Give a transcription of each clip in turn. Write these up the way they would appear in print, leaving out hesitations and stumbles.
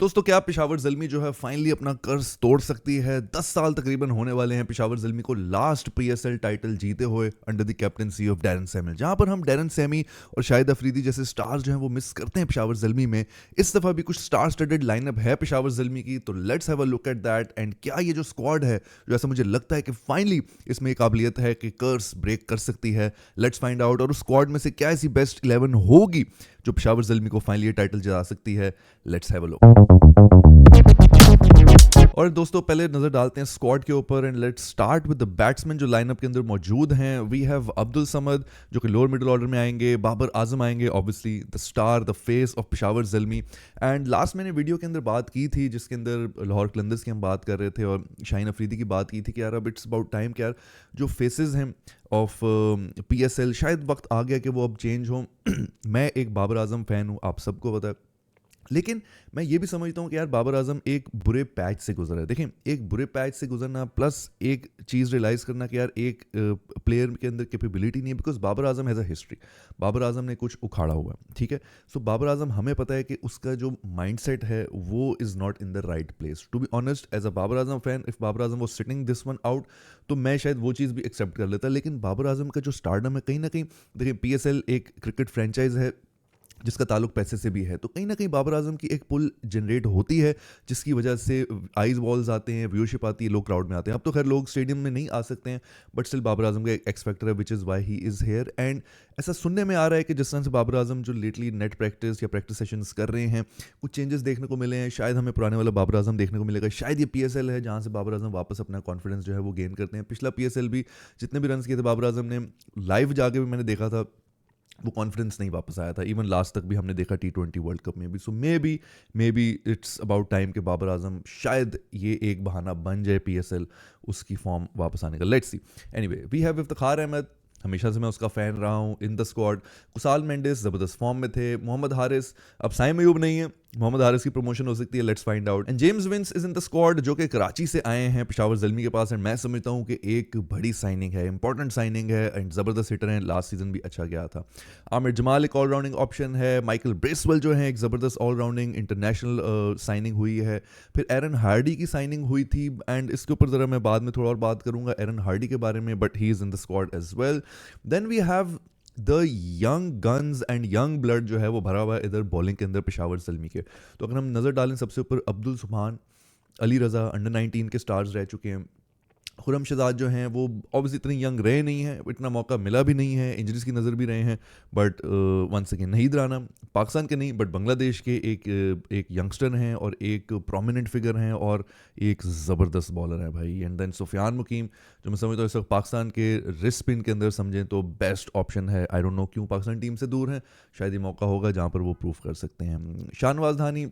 दोस्तों क्या पेशावर ज़ल्मी जो है फाइनली अपना कर्ज तोड़ सकती है। 10 साल तकरीबन होने वाले हैं पेशावर ज़ल्मी को लास्ट पीएसएल टाइटल जीते हुए under the captaincy of Darren Samuel, जहां पर हम डैरन सैमी और शाहिद अफरीदी जैसे स्टार्स जो हैं वो मिस करते हैं पेशावर ज़ल्मी में। इस दफ़ा भी कुछ स्टार स्टडेड लाइनअप है पेशावर ज़ल्मी की, तो let's have a look at that. And क्या ये जो स्क्वाड है जो ऐसा मुझे लगता है कि फाइनली इसमें एक काबिलियत है कि कर्स ब्रेक कर सकती है। Let's find out. और उस स्क्वाड में से क्या ऐसी बेस्ट 11 होगी जो पेशावर ज़ल्मी को फाइनली ये टाइटल जिता सकती है। Let's have a look. और दोस्तों पहले नजर डालते हैं स्क्वाड के ऊपर and let's start with the batsman जो लाइनअप के अंदर मौजूद हैं। वी हैव अब्दुल समद जो कि लोअर मिडिल ऑर्डर में आएंगे, बाबर आजम आएंगे, obviously the star the face of Peshawar Zalmi. And last मैंने वीडियो के अंदर बात की थी जिसके अंदर लाहौर कलंदर्स की हम बात कर रहे थे और शाहीन अफरीदी की बात की थी कि यार अब इट्स अबाउट टाइम कि यार जो फेसेस हैं ऑफ पीएसएल शायद वक्त आ गया कि वो अब चेंज हो। मैं एक बाबर आजम फ़ैन हूँ, आप सबको पता है, लेकिन मैं ये भी समझता हूँ कि यार बाबर आजम एक बुरे पैच से गुजरा है। देखें, एक बुरे पैच से गुजरना प्लस एक चीज़ रियलाइज़ करना कि यार एक प्लेयर के अंदर कैपेबिलिटी नहीं है, because Babar Azam has a history. Babar Azam ने कुछ उखाड़ा हुआ है, ठीक है। सो बाबर आजम हमें पता है कि उसका जो माइंडसेट है वो is not in the right place. To be honest, as a Babar Azam fan, if Babar Azam वो सिटिंग दिस वन आउट तो मैं शायद वो चीज़ भी एक्सेप्ट कर लेता। लेकिन बाबर आजम का जो स्टारडम है, कहीं ना कहीं देखिए पीएसएल एक क्रिकेट फ्रेंचाइज है जिसका ताल्लुक पैसे से भी है, तो कहीं ना कहीं बाबर आजम की एक पुल जनरेट होती है जिसकी वजह से आइज बॉल्स आते हैं, व्यूअरशिप आती है, लोग क्राउड में आते हैं। अब तो खैर लोग स्टेडियम में नहीं आ सकते हैं, बट स्टिल बाबर आजम का एक एक्स फैक्टर है which is why he is here. And ऐसा सुनने में आ रहा है कि जिस तरह से बाबर आजम जो लेटली नेट प्रैक्टिस या प्रैक्टिस सेशंस कर रहे हैं, कुछ चेंजेस देखने को मिले हैं। शायद हमें पुराने वाला बाबर आजम देखने को मिलेगा। शायद ये पीएसएल है जहाँ से बाबर आजम वापस अपना कॉन्फिडेंस जो है वो गेन करते हैं। पिछला पीएसएल भी जितने भी रन किए थे बाबर आजम ने, लाइव जाके भी मैंने देखा था, वो कॉन्फिडेंस नहीं वापस आया था। इवन लास्ट तक भी हमने देखा T20 वर्ल्ड कप में भी। So maybe it's about time कि बाबर आजम शायद ये एक बहाना बन जाए पीएसएल उसकी फॉर्म वापस आने का। Let's see. Anyway, we have Iftikhar Ahmed, हमेशा से मैं उसका फ़ैन रहा हूँ in the squad. Kusal Mendis ज़बरदस्त फॉर्म में थे। मोहम्मद हारिस, अब साइम अयूब नहीं है, मोहम्मद हारिस की प्रमोशन हो सकती है, let's find out. And James Vince is in the squad जो कि कराची से आए हैं पेशावर ज़ल्मी के पास। एंड मैं समझता हूँ कि एक बड़ी साइनिंग है, इंपॉर्टेंट साइनिंग है एंड ज़बरदस्त हिटर हैं, लास्ट सीजन भी अच्छा गया था। आमिर जमाल एक ऑलराउंडिंग ऑप्शन है। माइकल ब्रेसवेल जो है एक ज़बरदस्त ऑलराउंडिंग इंटरनेशनल साइनिंग हुई है। फिर एरन हार्डी की साइनिंग हुई थी एंड इसके ऊपर ज़रा मैं बाद में थोड़ा और बात करूँगा एरन हार्डी के बारे में, but he is in the squad as well. Then we have the young guns and young blood जो है वो भरा हुआ है इधर बॉलिंग के अंदर पेशावर ज़ल्मी के। तो अगर हम नज़र डालें सबसे ऊपर अब्दुल सुभान, अली रज़ा अंडर 19 के स्टार्स रह चुके हैं। खुरम शहजाद जो हैं वो ऑब्वियसली इतने यंग रहे नहीं हैं, इतना मौका मिला भी नहीं है, इंजरीज की नज़र भी रहे हैं, बट वंस अगेन नहीं दराना पाकिस्तान के नहीं बट बांग्लादेश के एक यंगस्टर हैं और एक प्रोमिनेंट फिगर हैं और एक ज़बरदस्त बॉलर है भाई। एंड देन सुफियान मुकीम जो मैं समझता हूँ इस वक्त पाकिस्तान के रिस्ट स्पिन के अंदर समझें तो बेस्ट ऑप्शन है। आई डोंट नो क्यों पाकिस्तान टीम से दूर हैं, शायद ये मौका होगा जहाँ पर वो प्रूफ कर सकते हैं। शाहनवाज धानी,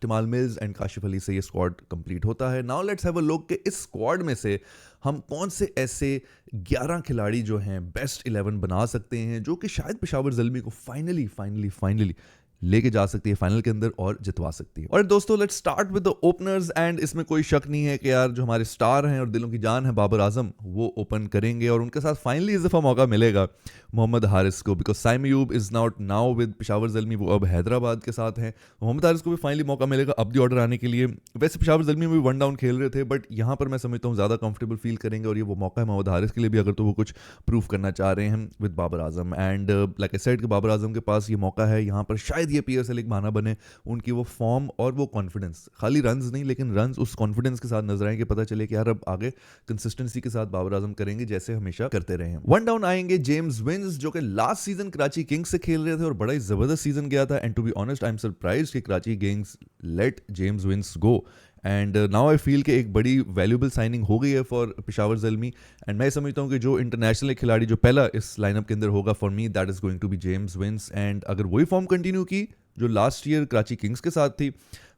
टिमाल मिल्स एंड काशिफ अली से ये स्क्वाड कंप्लीट होता है। Now let's have a look कि इस स्क्वाड में से हम कौन से ऐसे 11 खिलाड़ी जो हैं बेस्ट 11 बना सकते हैं जो कि शायद पेशावर ज़ल्मी को फाइनली लेके जा सकती है फाइनल के अंदर और जितवा सकती है। और दोस्तों let's start with the openers. And इसमें कोई शक नहीं है कि यार जो हमारे स्टार हैं और दिलों की जान है बाबर आजम, वो ओपन करेंगे और उनके साथ फाइनली इस दफ़ा मौका मिलेगा मोहम्मद हारिस को, because Saim Ayub is not now with Peshawar Zalmi, वो अब हैदराबाद के साथ हैं। मोहम्मद हारिस को भी फाइनली मौका मिलेगा अब दी ऑर्डर आने के लिए। वैसे पेशावर ज़ल्मी में भी वन डाउन खेल रहे थे, बट यहाँ पर मैं समझता हूँ ज़्यादा कंफर्टेबल फील करेंगे और ये वो मौका है मोहम्मद हारिस के लिए भी, अगर तो वो कुछ प्रूव करना चाह रहे हैं with Babar Azam. And like I said कि बाबर आजम के पास ये मौका है यहाँ पर, शायद ये पीएसएल एक बहाना बने उनकी वो फॉर्म और वो कॉन्फिडेंस, खाली रन्स नहीं लेकिन रन्स उस कॉन्फिडेंस के साथ नजर आएंगे, पता चले कि यार अब आगे कंसिस्टेंसी के साथ बाबर आजम करेंगे जैसे हमेशा करते रहे हैं। वन डाउन आएंगे जेम्स विंस जो कि लास्ट सीजन कराची किंग्स से खेल रहे थे और बड़ा ही जबरदस्त सीजन गया था। And to be honest I am surprised कि Karachi kings let James Vince go and now I feel कि एक बड़ी वैल्यूबल साइनिंग हो गई है फॉर पेशावर ज़ल्मी। एंड मैं समझता हूँ कि जो इंटरनेशनल खिलाड़ी जो पहला इस लाइनअप के अंदर होगा for me that is going to be James Vince. एंड अगर वही फॉर्म कंटिन्यू की जो लास्ट ईयर कराची किंग्स के साथ थी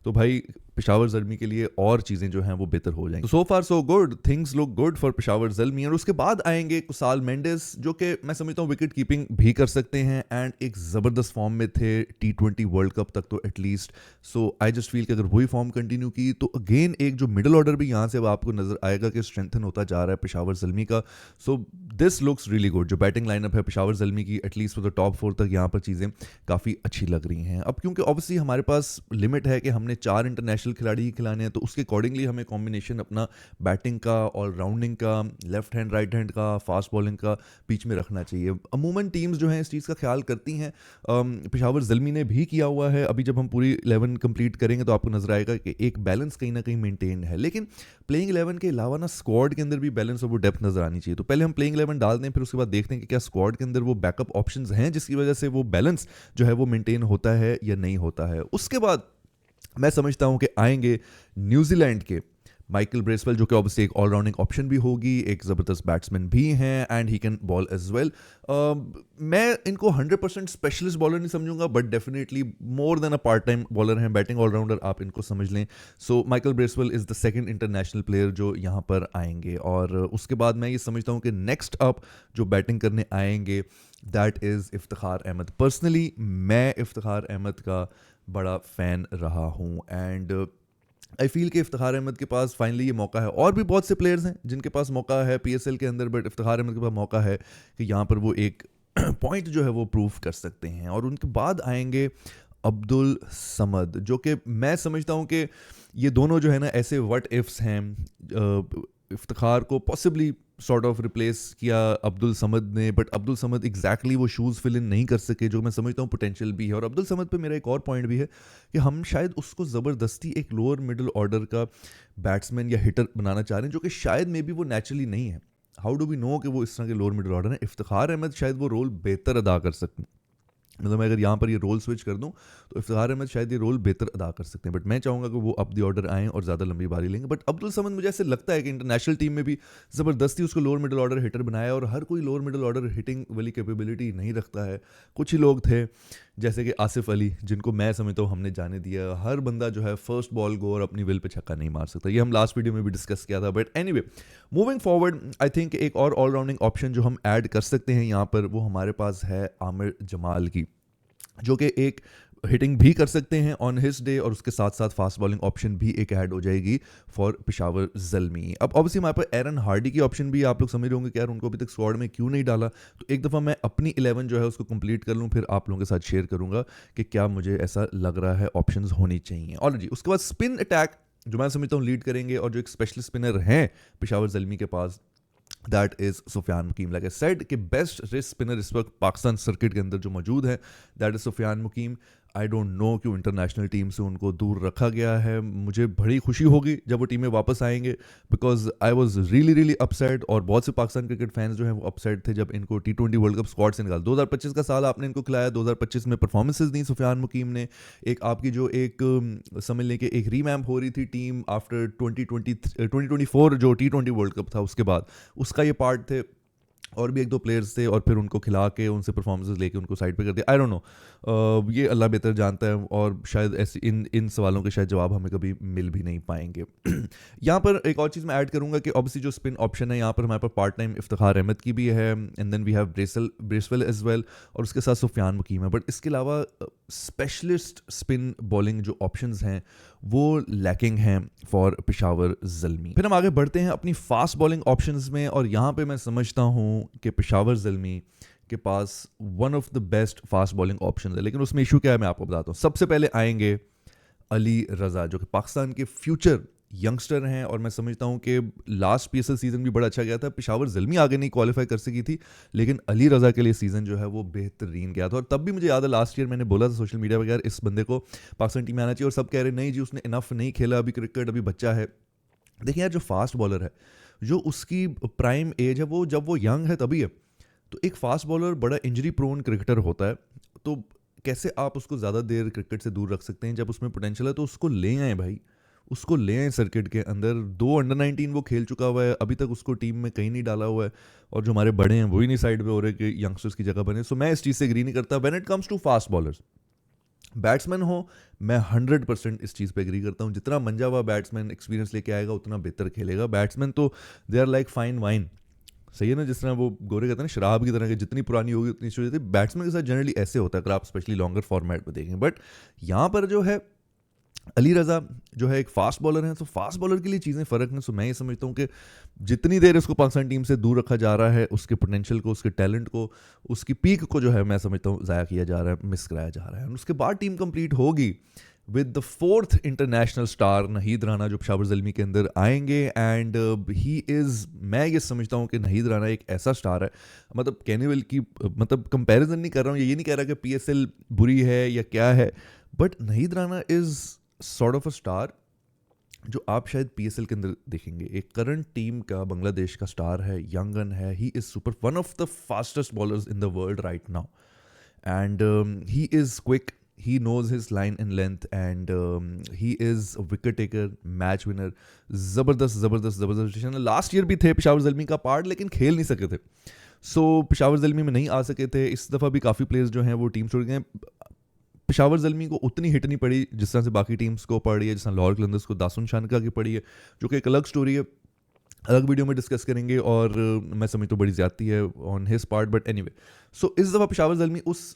तो भाई पेशावर ज़ल्मी के लिए और चीज़ें जो हैं वो बेहतर हो जाएंगी। So far so good, things look good for Peshawar Zalmi. और उसके बाद आएंगे कुसाल मेंडिस, जो कि मैं समझता हूँ विकेट कीपिंग भी कर सकते हैं एंड एक ज़बरदस्त फॉर्म में थे T20 वर्ल्ड कप तक तो at least. So I just feel कि अगर वही फॉर्म कंटिन्यू की तो अगेन एक जो मिडिल ऑर्डर भी यहाँ से अब आपको नजर आएगा कि स्ट्रेंथन होता जा रहा है पेशावर ज़ल्मी का। So this looks really good. जो बैटिंग लाइनअप है पेशावर ज़ल्मी की एटलीस्ट फॉर द टॉप 4 तक यहाँ पर चीज़ें काफ़ी अच्छी लग रही हैं। अब क्योंकि ऑब्वियसली हमारे पास लिमिट है कि हमने 4 इंटरनेशनल खिलाड़ी ही खिलाने हैं, तो उसके अकॉर्डिंगली हमें कॉम्बिनेशन अपना बैटिंग का, ऑलराउंडिंग का, लेफ्ट हैंड राइट हैंड का, फास्ट बॉलिंग का बीच में रखना चाहिए। अमूमन टीम्स जो हैं इस चीज़ का ख्याल करती हैं, पेशावर ज़ल्मी ने भी किया हुआ है। अभी जब हम पूरी 11 कंप्लीट करेंगे तो आपको नजर आएगा कि एक बैलेंस कहीं ना कहीं मेंटेन है। लेकिन प्लेइंग 11 के अलावा ना स्क्वाड के अंदर भी बैलेंस और वो डेप्थ नजर आनी चाहिए। तो पहले हम प्लेइंग 11 डाल दें, फिर उसके बाद देखते हैं कि क्या स्क्वाड के अंदर वो बैकअप ऑप्शंस हैं जिसकी वजह से वो बैलेंस जो है वो मेंटेन होता है या नहीं होता है। उसके बाद मैं समझता हूं कि आएंगे न्यूजीलैंड के माइकल ब्रेसवेल, जो कि ऑब्वियसली एक ऑलराउंडिंग ऑप्शन भी होगी, एक ज़बरदस्त बैट्समैन भी हैं and he can bowl as well. मैं इनको 100% स्पेशलिस्ट बॉलर नहीं समझूंगा, but definitely more than a part time bowler हैं, बैटिंग ऑलराउंडर आप इनको समझ लें। So Michael Bracewell is the second international player जो यहाँ पर आएंगे। और उसके बाद मैं ये समझता हूँ कि नेक्स्ट अप जो बैटिंग करने आएंगे that is Iftikhar Ahmed. Personally मैं इफ्तिखार अहमद का बड़ा फ़ैन रहा हूँ एंड आई फील कि इफ्तिखार अहमद के पास फाइनली ये मौका है। और भी बहुत से प्लेयर्स हैं जिनके पास मौका है PSL के अंदर, बट इफ्तिखार अहमद के पास मौका है कि यहाँ पर वो एक पॉइंट जो है वो प्रूव कर सकते हैं। और उनके बाद आएंगे अब्दुल समद, जो कि मैं समझता हूँ कि ये दोनों जो है ना ऐसे व्हाट इफ्स हैं। इफ्तिखार को पॉसिबली सॉर्ट ऑफ रिप्लेस किया अब्दुल समद ने, बट अब्दुल समद एग्जैक्टली वो शूज़ फिल इन नहीं कर सके, जो मैं समझता हूँ पोटेंशियल भी है। और अब्दुल समद पे मेरा एक और पॉइंट भी है कि हम शायद उसको ज़बरदस्ती एक लोअर मिडिल ऑर्डर का बैट्समैन या हिटर बनाना चाह रहे हैं, जो कि शायद मे बी वो नेचुरली नहीं है। हाउ डू वी नो कि वो इस तरह के लोअर मिडिल ऑर्डर है? इफ्तिखार अहमद शायद वो रोल बेहतर अदा कर सकते हैं। मतलब मैं अगर यहाँ पर ये रोल स्विच कर दूँ तो इफ्तिखार अहमद शायद ये रोल बेहतर अदा कर सकते हैं, बट मैं चाहूँगा कि वो अप द ऑर्डर आएँ और ज़्यादा लंबी बारी लेंगे। बट अब्दुल समद मुझे ऐसे लगता है कि इंटरनेशनल टीम में भी ज़बरदस्ती उसको लोअर मिडिल ऑर्डर हिटर बनाया, और हर कोई लोअर मिडिल ऑर्डर हिटिंग वाली कैपेबिलिटी नहीं रखता है। कुछ ही लोग थे जैसे कि आसिफ अली, जिनको मैं समझता हूँ हमने जाने दिया। हर बंदा जो है फर्स्ट बॉल गो और अपनी विल पे छक्का नहीं मार सकता, ये हम लास्ट वीडियो में भी डिस्कस किया था। But anyway, moving forward, I think एक और ऑलराउंडिंग ऑप्शन जो हम ऐड कर सकते हैं यहाँ पर, वो हमारे पास है आमिर जमाल की, जो कि एक हिटिंग भी कर सकते हैं ऑन हिज डे, और उसके साथ साथ फास्ट बॉलिंग ऑप्शन भी एक ऐड हो जाएगी फॉर पेशावर ज़ल्मी। अब ऑब्वियसली हमारे पास एरन हार्डी की ऑप्शन भी, आप लोग समझ रहे होंगे कि यार उनको अभी तक स्क्वाड में क्यों नहीं डाला। तो एक दफ़ा मैं अपनी 11 जो है उसको कंप्लीट कर लूँ, फिर आप लोगों के साथ शेयर करूँगा कि क्या मुझे ऐसा लग रहा है ऑप्शंस होनी चाहिए। ऑलरेडी उसके बाद स्पिन अटैक जो मैं समझता हूँ लीड करेंगे, और जो एक स्पेशलिस्ट स्पिनर हैं पेशावर ज़ल्मी के पास, that is Sufiyan Muqeem. Like I said कि बेस्ट रिस्ट स्पिनर इस वक्त पाकिस्तान सर्किट के अंदर जो मौजूद है that is Sufiyan Muqeem. I don't know क्यों इंटरनेशनल टीम से उनको दूर रखा गया है। मुझे बड़ी खुशी होगी जब वो टीमें वापस आएंगे, because I was really upset, और बहुत से पाकिस्तान क्रिकेट फैंस जो हैं वो अपसेट थे जब इनको T20 वर्ल्ड कप स्क्वाड से निकाला। 2025 का साल आपने इनको खिलाया, 2025 में परफॉर्मेंसेज दी सुफियान मुकीम ने। एक आपकी जो एक समझ लें कि एक रीमैम्प हो रही थी टीम आफ्टर 2024 जो T20 वर्ल्ड कप था, उसके बाद उसका ये पार्ट थे। और भी एक दो प्लेयर्स थे, और फिर उनको खिला के उनसे परफॉर्मेंसेस लेके उनको साइड पे कर दिया। आई डोंट नो, ये अल्लाह बेहतर जानता है, और शायद ऐसे इन सवालों के शायद जवाब हमें कभी मिल भी नहीं पाएंगे। यहाँ पर एक और चीज़ मैं ऐड करूँगा कि ऑब्वियसली जो स्पिन ऑप्शन है यहाँ पर हमारे पास पार्ट टाइम इफ्तिखार अहमद की भी है, and then we have Bracewell as well, और उसके साथ सुफियान मुकीम है। बट इसके अलावा स्पेशलिस्ट स्पिन बॉलिंग जो ऑप्शंस हैं वो लैकिंग हैं फॉर पेशावर ज़ल्मी। फिर हम आगे बढ़ते हैं अपनी फास्ट बॉलिंग ऑप्शंस में, और यहाँ पे मैं समझता हूँ कि पेशावर ज़ल्मी के पास one of the best fast bowling option है। लेकिन उसमें इशू क्या है मैं आपको बताता हूँ। सबसे पहले आएंगे अली रज़ा, जो कि पाकिस्तान के फ्यूचर यंगस्टर हैं, और मैं समझता हूँ कि लास्ट PSL सीज़न भी बड़ा अच्छा गया था। पेशावर ज़ल्मी आगे नहीं क्वालिफाई कर सकी थी, लेकिन अली रज़ा के लिए सीज़न जो है वो बेहतरीन गया था। और तब भी मुझे याद है लास्ट ईयर मैंने बोला था सोशल मीडिया पर, यार इस बंदे को पाकिस्तान टीम में आना चाहिए, और सब कह रहे नहीं जी उसने इनफ नहीं खेला अभी क्रिकेट, अभी बच्चा है। देखिए यार, जो फास्ट बॉलर है, जो उसकी प्राइम एज है वो जब वो यंग है तभी है। तो एक फास्ट बॉलर बड़ा इंजरी प्रोन क्रिकेटर होता है, तो कैसे आप उसको ज़्यादा देर क्रिकेट से दूर रख सकते हैं? जब उसमें पोटेंशियल है तो उसको ले आए भाई, उसको ले आए सर्किट के अंदर। 2 अंडर-19 वो खेल चुका हुआ है, अभी तक उसको टीम में कहीं नहीं डाला हुआ है, और जो हमारे बड़े हैं वही नहीं साइड पे हो रहे कि यंगस्टर्स की जगह बने। सो मैं इस चीज़ से एग्री नहीं करता when it comes to fast bowlers. Batsman हो, मैं 100% इस चीज़ पे एग्री करता हूँ। जितना मंजा हुआ बैट्समैन एक्सपीरियंस लेके आएगा उतना बेहतर खेलेगा। बैट्समैन तो they are like fine wine, सही है ना, जिस तरह वो गोरे कहते हैं ना शराब की तरह की, जितनी पुरानी होगी उतनी अच्छी हो जाती है। बैट्समैन के साथ जनरली ऐसे होता है अगर आप स्पेशली लॉन्गर फॉर्मेट में देखें। बट यहाँ पर जो है अली रज़ा जो है एक फास्ट बॉलर है, तो फास्ट बॉलर के लिए चीज़ें फ़र्क हैं। सो मैं ये समझता हूँ कि जितनी देर उसको पाकिस्तान टीम से दूर रखा जा रहा है, उसके पोटेंशियल को, उसके टैलेंट को, उसकी पीक को जो है मैं समझता हूँ ज़ाया किया जा रहा है, मिस कराया जा रहा है। उसके बाद टीम कंप्लीट होगी with the fourth international star Naheed Rana जो पेशावर ज़ल्मी के अंदर आएंगे। एंड ही इज़, मैं ये समझता हूँ कि नहीद राना एक ऐसा स्टार है, मतलब कैनिवल की, मतलब कंपैरिजन नहीं कर रहा हूँ, ये नहीं कह रहा कि PSL बुरी है या क्या है, but नहीद Rana is sort of a star जो आप शायद PSL के अंदर देखेंगे। एक करंट टीम का बांग्लादेश का स्टार है, यंग गन है, he is super, one of the fastest bowlers in the world right now. And he is quick, he knows his line and length, and he is a wicket taker, match winner, ज़बरदस्त ज़बरदस्त ज़बरदस्त। Last year भी थे पेशावर ज़ल्मी का part, लेकिन खेल नहीं सके थे। सो पेशावर ज़ल्मी में नहीं आ सके थे। इस दफ़ा भी काफ़ी प्लेयर्स जो हैं वो टीम छोड़ गए। पेशावर ज़ल्मी को उतनी हिट नहीं पड़ी जिस तरह से बाकी टीम्स को पड़ी है, जिस तरह लाहौर कलंदर्स को दासुन शानका की पड़ी है, जो कि एक अलग स्टोरी है, अलग वीडियो में डिस्कस करेंगे। और मैं समझता हूँ बड़ी ज़्यादती है on his part, but anyway. So इस दफ़ा पेशावर ज़ल्मी उस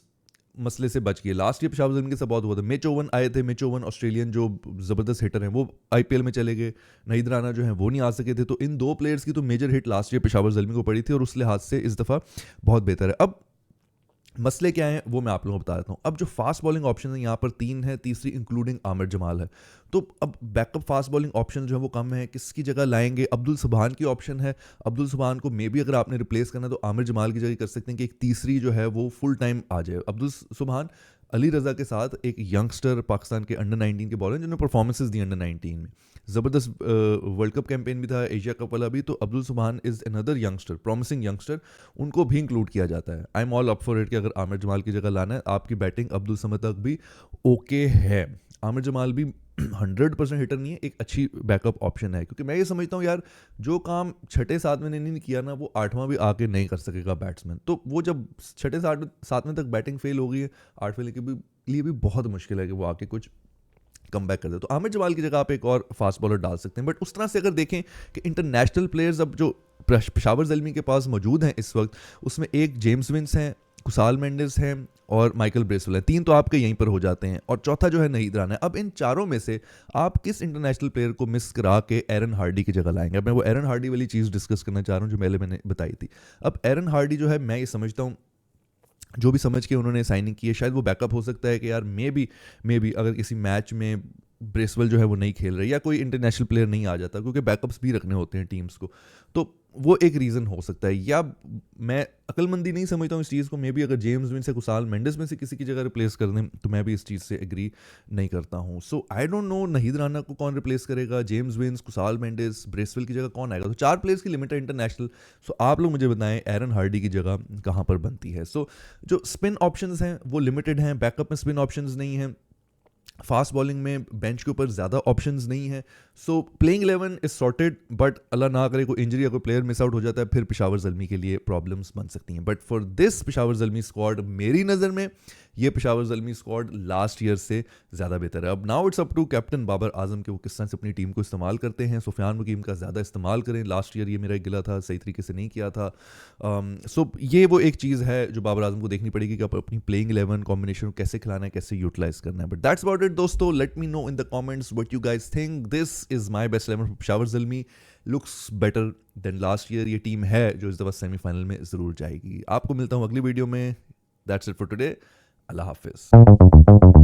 मसले से बच गए। लास्ट ईयर पेशावर ज़ल्मी के साथ बहुत हुआ था। मिच ओवन आए थे, मिच ओवन ऑस्ट्रेलियन जो ज़बरदस्त हिटर हैं वो IPL में चले गए, नहीद राना जो हैं वो नहीं आ सके थे। तो इन दो प्लेयर्स की तो major hit last year Peshawar Zalmi को पड़ी थी, और उस लिहाज से इस दफ़ा बहुत बेहतर है। अब मसले क्या हैं वो मैं आप लोगों को बता देता हूँ। अब जो फास्ट बॉलिंग ऑप्शन है यहाँ पर 3 है, तीसरी इंक्लूडिंग आमिर जमाल है। तो अब बैकअप फास्ट बॉलिंग ऑप्शन जो है वो कम है, किसकी जगह लाएंगे? अब्दुल सुबहान की ऑप्शन है। अब्दुल सुबहान को मे बी अगर आपने रिप्लेस करना है तो आमिर जमाल की जगह कर सकते हैं कि एक तीसरी जो है वो फुल टाइम आ जाए। अब्दुल सुबहान अली रज़ा के साथ एक यंगस्टर पाकिस्तान के अंडर 19 के बॉलर जिन्होंने परफॉर्मेंसेज दी अंडर 19 में, ज़बरदस्त वर्ल्ड कप कैंपेन भी था, एशिया कप वाला भी। तो अब्दुल सुबहान is another youngster, promising youngster, उनको भी इंक्लूड किया जाता है। I am all up for it कि अगर आमिर जमाल की जगह लाना है, आपकी बैटिंग अब्दुल समद तक भी ओके है। आमिर जमाल भी 100% हिटर नहीं है, एक अच्छी बैकअप ऑप्शन है, क्योंकि मैं ये समझता हूँ यार जो काम छठे सातवें ने नहीं किया ना वो आठवां भी आके नहीं कर सकेगा बैट्समैन। तो वो जब छठे सातवें तक बैटिंग फेल हो गई है, आठवें लिए भी बहुत मुश्किल है कि वो आके कुछ कम बैक कर दे। तो आमिर जमाल की जगह आप एक और फास्ट बॉलर डाल सकते हैं। बट उस तरह से अगर देखें कि इंटरनेशनल प्लेयर्स अब जो पेशावर ज़ल्मी के पास मौजूद हैं इस वक्त, उसमें एक जेम्स विंस हैं, कुसाल मेंडिस हैं और माइकल ब्रेसवेल है। 3 तो आपके यहीं पर हो जाते हैं, और चौथा जो है नहीद राना है। अब इन चारों में से आप किस इंटरनेशनल प्लेयर को मिस करा के एरन हार्डी की जगह लाएंगे? अब मैं वो एरन हार्डी वाली चीज़ डिस्कस करना चाह रहा हूँ जो मैंने बताई थी। अब एरन हार्डी जो है, मैं ये समझता हूँ जो भी समझ के उन्होंने साइनिंग की है, शायद वो बैकअप हो सकता है कि यार मे बी अगर किसी मैच में ब्रेसवेल जो है वो नहीं खेल रहे या कोई इंटरनेशनल प्लेयर नहीं आ जाता, क्योंकि बैकअप्स भी रखने होते हैं टीम्स को, तो वो एक रीज़न हो सकता है। या मैं अक्लमंदी नहीं समझता हूँ इस चीज़ को, मे बी अगर जेम्स विन से कुसाल मेंडिस में से किसी की जगह रिप्लेस कर दें तो मैं भी इस चीज़ से एग्री नहीं करता हूँ। सो आई डोंट नो नहीद राना को कौन रिप्लेस करेगा, James wins, Kusal Mendis, Bracewell की जगह कौन आएगा? तो 4 प्लेयर्स की लिमिट है इंटरनेशनल। सो आप लोग मुझे बताएं एरन हार्डी की जगह कहाँ पर बनती है? सो जो स्पिन ऑप्शंस हैं वो लिमिटेड हैं, बैकअप में स्पिन ऑप्शंस नहीं हैं, फास्ट बॉलिंग में बेंच के ऊपर ज़्यादा ऑप्शंस नहीं है। So playing 11 is sorted, but Allah ना करे कोई इंजरी या कोई प्लेयर मिस आउट हो जाता है, फिर पेशावर ज़ल्मी के लिए प्रॉब्लम्स बन सकती हैं। But for this Peshawar Zalmi squad, मेरी नज़र में ये Peshawar Zalmi squad last year से ज़्यादा बेहतर है। अब now it's up to captain Babar Azam कि वो किस तरह से अपनी टीम को इस्तेमाल करते हैं। सुफियान वकीम का ज़्यादा इस्तेमाल करें। लास्ट ईयर ये मेरा एक गिला था, सही तरीके से नहीं किया था। सो ये वो एक चीज़ है जो बाबर आजम को देखनी पड़ेगी कि आप अपनी प्लेइंग 11 कॉम्बिनेशन कैसे खिलाना है, कैसे यूटिलाइज करना है। बट दैट्स अबाउट इट दोस्तों। Let me know in the comments what you guys think. This is my best 11 for Peshawar Zalmi. Looks better than last year. ये टीम है जो इस दफ़ा सेमीफाइनल में ज़रूर जाएगी। आपको मिलता हूँ अगली वीडियो में। That's it for today. Allah हाफिज़।